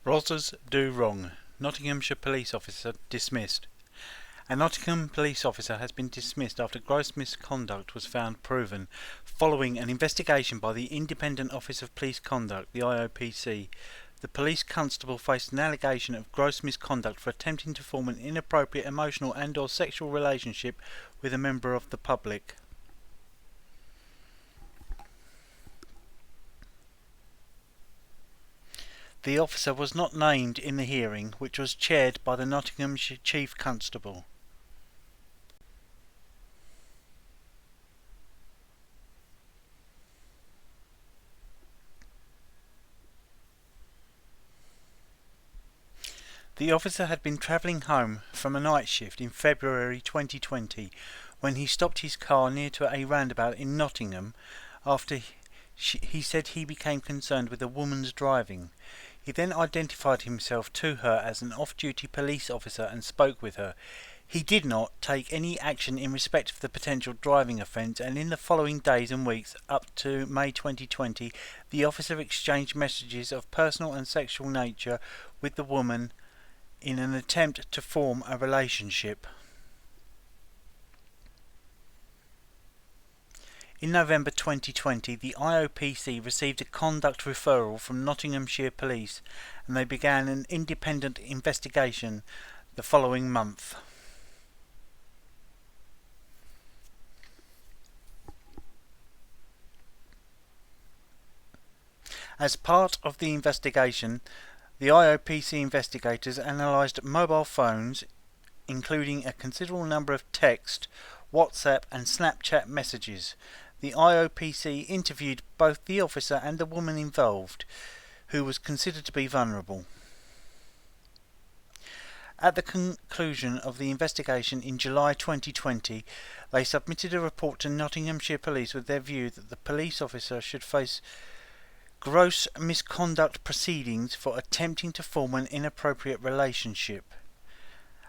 Rozzers do wrong. Nottinghamshire police officer dismissed. A Nottingham police officer has been dismissed after gross misconduct was found proven, following an investigation by the Independent Office of Police Conduct, the IOPC. The police constable faced an allegation of gross misconduct for attempting to form an inappropriate emotional and/or sexual relationship with a member of the public. The officer was not named in the hearing, which was chaired by the Nottinghamshire Chief Constable. The officer had been travelling home from a night shift in February 2020 when he stopped his car near to a roundabout in Nottingham after he said he became concerned with a woman's driving. He then identified himself to her as an off-duty police officer and spoke with her. He did not take any action in respect of the potential driving offence, and in the following days and weeks up to May 2020, the officer exchanged messages of personal and sexual nature with the woman in an attempt to form a relationship. In November 2020, the IOPC received a conduct referral from Nottinghamshire Police, and they began an independent investigation the following month. As part of the investigation, the IOPC investigators analysed mobile phones, including a considerable number of text, WhatsApp and Snapchat messages. The IOPC interviewed both the officer and the woman involved, who was considered to be vulnerable. At the conclusion of the investigation in July 2020, they submitted a report to Nottinghamshire Police with their view that the police officer should face gross misconduct proceedings for attempting to form an inappropriate relationship.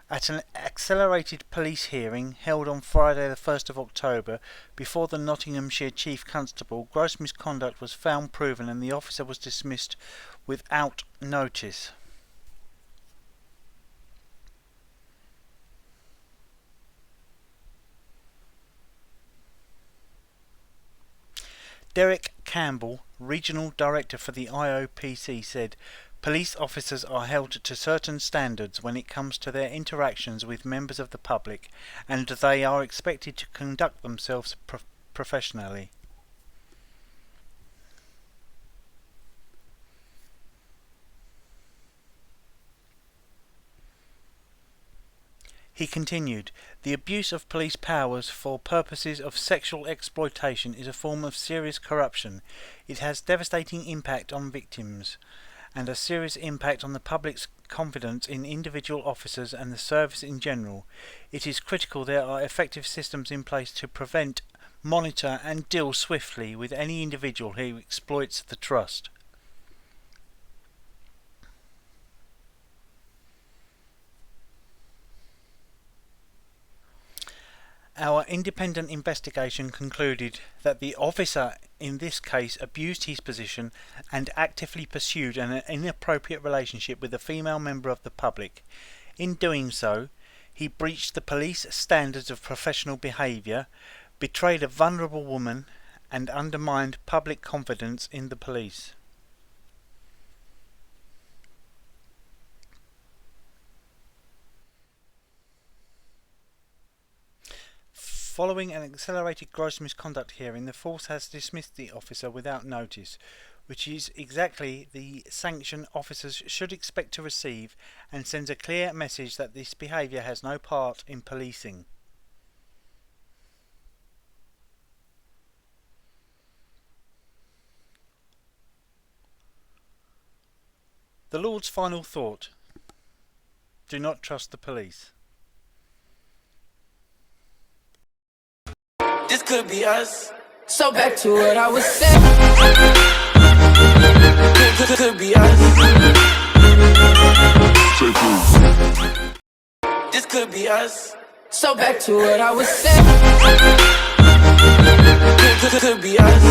At an accelerated police hearing held on Friday the 1st of October before the Nottinghamshire Chief Constable, gross misconduct was found proven and the officer was dismissed without notice. Derek Campbell, Regional Director for the IOPC, said, "Police officers are held to certain standards when it comes to their interactions with members of the public, and they are expected to conduct themselves professionally." He continued, "The abuse of police powers for purposes of sexual exploitation is a form of serious corruption. It has devastating impact on victims and a serious impact on the public's confidence in individual officers and the service in general. It is critical there are effective systems in place to prevent, monitor and deal swiftly with any individual who exploits the trust." Our independent investigation concluded that the officer in this case abused his position and actively pursued an inappropriate relationship with a female member of the public. In doing so, he breached the police standards of professional behaviour, betrayed a vulnerable woman, and undermined public confidence in the police. Following an accelerated gross misconduct hearing, the force has dismissed the officer without notice, which is exactly the sanction officers should expect to receive and sends a clear message that this behaviour has no part in policing. The Lord's final thought: do not trust the police. This could be us. So back to what I was saying. Could be us. This could be us. So back to what I was saying. Could be us.